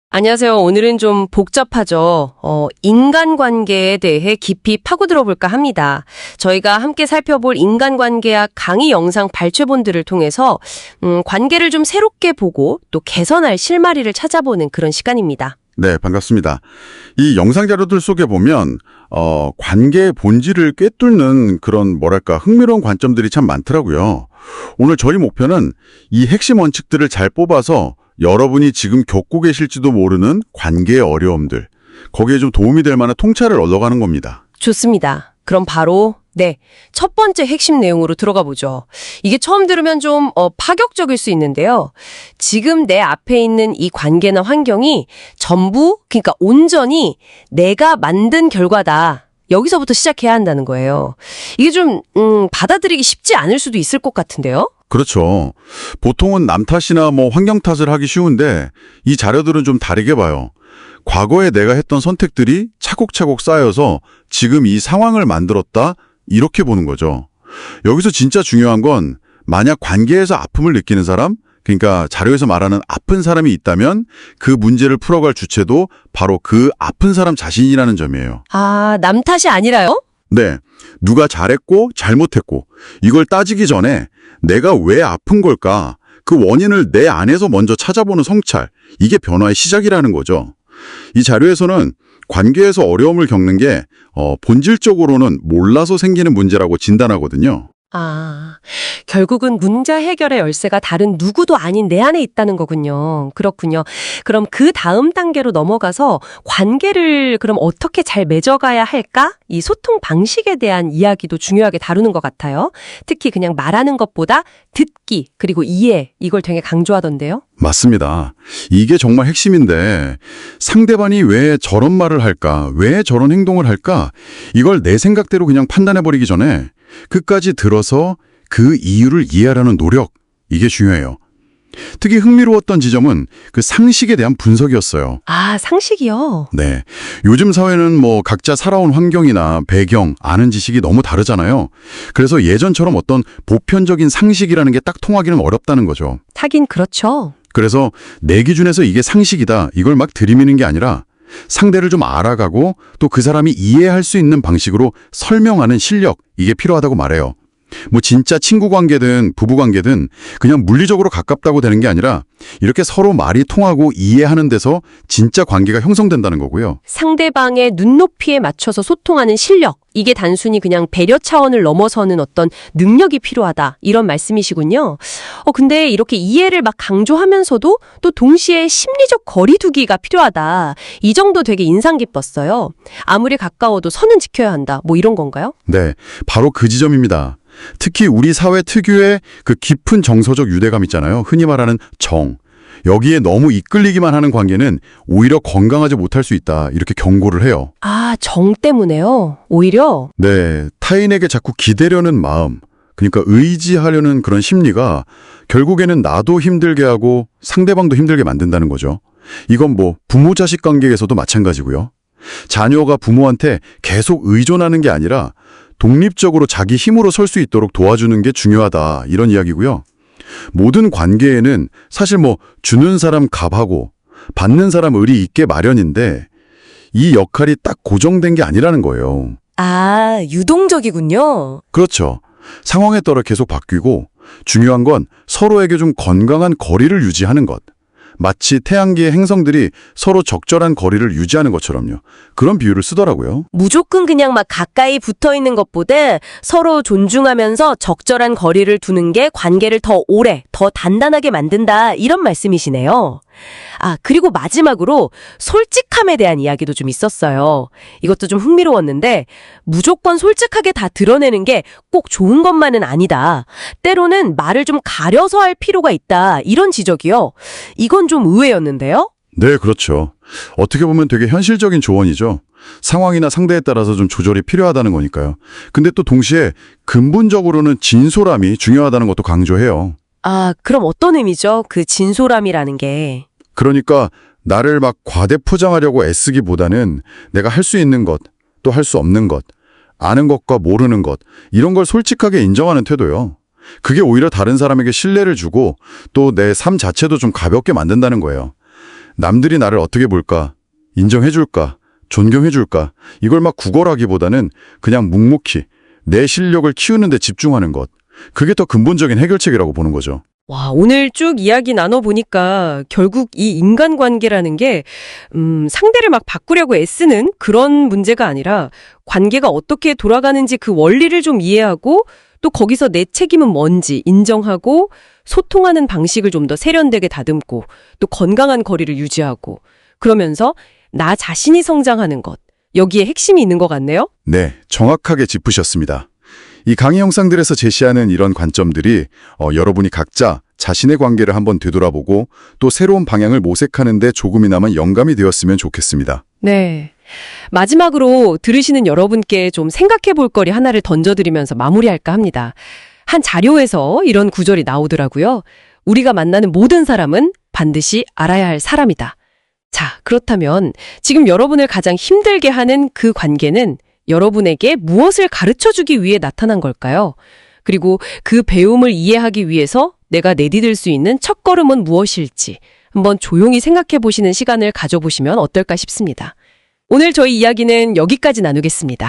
안녕하세요. 오늘은 좀 복잡하죠. 인간관계에 대해 깊이 파고들어 볼까 합니다. 저희가 함께 살펴볼 인간관계학 강의 영상 발췌본들을 통해서 관계를 좀 새롭게 보고 또 개선할 실마리를 찾아보는 그런 시간입니다. 네, 반갑습니다. 이 영상 자료들 속에 보면 관계의 본질을 꿰뚫는 그런 흥미로운 관점들이 참 많더라고요. 오늘 저희 목표는 이 핵심 원칙들을 잘 뽑아서 여러분이 지금 겪고 계실지도 모르는 관계의 어려움들, 거기에 좀 도움이 될 만한 통찰을 얻어가는 겁니다. 좋습니다. 그럼 바로 첫 번째 핵심 내용으로 들어가 보죠. 이게 처음 들으면 좀 파격적일 수 있는데요. 지금 내 앞에 있는 이 관계나 환경이 전부, 그러니까 온전히 내가 만든 결과다. 여기서부터 시작해야 한다는 거예요. 이게 좀 받아들이기 쉽지 않을 수도 있을 것 같은데요. 그렇죠. 보통은 남 탓이나 환경 탓을 하기 쉬운데 이 자료들은 좀 다르게 봐요. 과거에 내가 했던 선택들이 차곡차곡 쌓여서 지금 이 상황을 만들었다, 이렇게 보는 거죠. 여기서 진짜 중요한 건 만약 관계에서 아픔을 느끼는 사람, 그러니까 자료에서 말하는 아픈 사람이 있다면 그 문제를 풀어갈 주체도 바로 그 아픈 사람 자신이라는 점이에요. 아, 남 탓이 아니라요? 네. 누가 잘했고 잘못했고 이걸 따지기 전에 내가 왜 아픈 걸까? 그 원인을 내 안에서 먼저 찾아보는 성찰, 이게 변화의 시작이라는 거죠. 이 자료에서는 관계에서 어려움을 겪는 게 본질적으로는 몰라서 생기는 문제라고 진단하거든요. 아, 결국은 문제 해결의 열쇠가 다른 누구도 아닌 내 안에 있다는 거군요. 그렇군요. 그럼 그 다음 단계로 넘어가서 관계를 그럼 어떻게 잘 맺어가야 할까? 이 소통 방식에 대한 이야기도 중요하게 다루는 것 같아요. 특히 그냥 말하는 것보다 듣기, 그리고 이해, 이걸 되게 강조하던데요. 맞습니다. 이게 정말 핵심인데 상대방이 왜 저런 말을 할까? 왜 저런 행동을 할까? 이걸 내 생각대로 그냥 판단해버리기 전에 끝까지 들어서 그 이유를 이해하려는 노력, 이게 중요해요. 특히 흥미로웠던 지점은 그 상식에 대한 분석이었어요. 아, 상식이요? 네. 요즘 사회는 각자 살아온 환경이나 배경, 아는 지식이 너무 다르잖아요. 그래서 예전처럼 어떤 보편적인 상식이라는 게 딱 통하기는 어렵다는 거죠. 하긴 그렇죠. 그래서 내 기준에서 이게 상식이다, 이걸 막 들이미는 게 아니라 상대를 좀 알아가고 또 그 사람이 이해할 수 있는 방식으로 설명하는 실력, 이게 필요하다고 말해요. 진짜 친구 관계든 부부 관계든 그냥 물리적으로 가깝다고 되는 게 아니라 이렇게 서로 말이 통하고 이해하는 데서 진짜 관계가 형성된다는 거고요. 상대방의 눈높이에 맞춰서 소통하는 실력, 이게 단순히 그냥 배려 차원을 넘어서는 어떤 능력이 필요하다, 이런 말씀이시군요. 근데 이렇게 이해를 막 강조하면서도 또 동시에 심리적 거리두기가 필요하다, 이 정도 되게 인상 깊었어요. 아무리 가까워도 선은 지켜야 한다, 이런 건가요? 네, 바로 그 지점입니다. 특히 우리 사회 특유의 그 깊은 정서적 유대감 있잖아요. 흔히 말하는 정. 여기에 너무 이끌리기만 하는 관계는 오히려 건강하지 못할 수 있다, 이렇게 경고를 해요. 아, 정 때문에요? 오히려? 네, 타인에게 자꾸 기대려는 마음, 그러니까 의지하려는 그런 심리가 결국에는 나도 힘들게 하고 상대방도 힘들게 만든다는 거죠. 이건 부모-자식 관계에서도 마찬가지고요. 자녀가 부모한테 계속 의존하는 게 아니라 독립적으로 자기 힘으로 설 수 있도록 도와주는 게 중요하다, 이런 이야기고요. 모든 관계에는 사실 주는 사람 값하고 받는 사람 을이 있게 마련인데 이 역할이 딱 고정된 게 아니라는 거예요. 아, 유동적이군요. 그렇죠. 상황에 따라 계속 바뀌고 중요한 건 서로에게 좀 건강한 거리를 유지하는 것. 마치 태양계의 행성들이 서로 적절한 거리를 유지하는 것처럼요. 그런 비유를 쓰더라고요. 무조건 그냥 막 가까이 붙어 있는 것보다 서로 존중하면서 적절한 거리를 두는 게 관계를 더 오래, 더 단단하게 만든다, 이런 말씀이시네요. 아, 그리고 마지막으로 솔직함에 대한 이야기도 좀 있었어요. 이것도 좀 흥미로웠는데 무조건 솔직하게 다 드러내는 게 꼭 좋은 것만은 아니다. 때로는 말을 좀 가려서 할 필요가 있다, 이런 지적이요. 이건 좀 의외였는데요. 네, 그렇죠. 어떻게 보면 되게 현실적인 조언이죠. 상황이나 상대에 따라서 좀 조절이 필요하다는 거니까요. 근데 또 동시에 근본적으로는 진솔함이 중요하다는 것도 강조해요. 아, 그럼 어떤 의미죠? 그 진솔함이라는 게. 그러니까 나를 막 과대 포장하려고 애쓰기보다는 내가 할 수 있는 것, 또 할 수 없는 것, 아는 것과 모르는 것, 이런 걸 솔직하게 인정하는 태도요. 그게 오히려 다른 사람에게 신뢰를 주고 또 내 삶 자체도 좀 가볍게 만든다는 거예요. 남들이 나를 어떻게 볼까? 인정해줄까? 존경해줄까? 이걸 막 구걸하기보다는 그냥 묵묵히 내 실력을 키우는 데 집중하는 것. 그게 더 근본적인 해결책이라고 보는 거죠. 와, 오늘 쭉 이야기 나눠보니까 결국 이 인간관계라는 게, 상대를 막 바꾸려고 애쓰는 그런 문제가 아니라 관계가 어떻게 돌아가는지 그 원리를 좀 이해하고 또 거기서 내 책임은 뭔지 인정하고 소통하는 방식을 좀 더 세련되게 다듬고 또 건강한 거리를 유지하고 그러면서 나 자신이 성장하는 것. 여기에 핵심이 있는 것 같네요. 네, 정확하게 짚으셨습니다. 이 강의 영상들에서 제시하는 이런 관점들이 여러분이 각자 자신의 관계를 한번 되돌아보고 또 새로운 방향을 모색하는 데 조금이나마 영감이 되었으면 좋겠습니다. 네. 마지막으로 들으시는 여러분께 좀 생각해 볼 거리 하나를 던져드리면서 마무리할까 합니다. 한 자료에서 이런 구절이 나오더라고요. 우리가 만나는 모든 사람은 반드시 알아야 할 사람이다. 자, 그렇다면 지금 여러분을 가장 힘들게 하는 그 관계는 여러분에게 무엇을 가르쳐주기 위해 나타난 걸까요? 그리고 그 배움을 이해하기 위해서 내가 내디딜 수 있는 첫걸음은 무엇일지 한번 조용히 생각해 보시는 시간을 가져보시면 어떨까 싶습니다. 오늘 저희 이야기는 여기까지 나누겠습니다.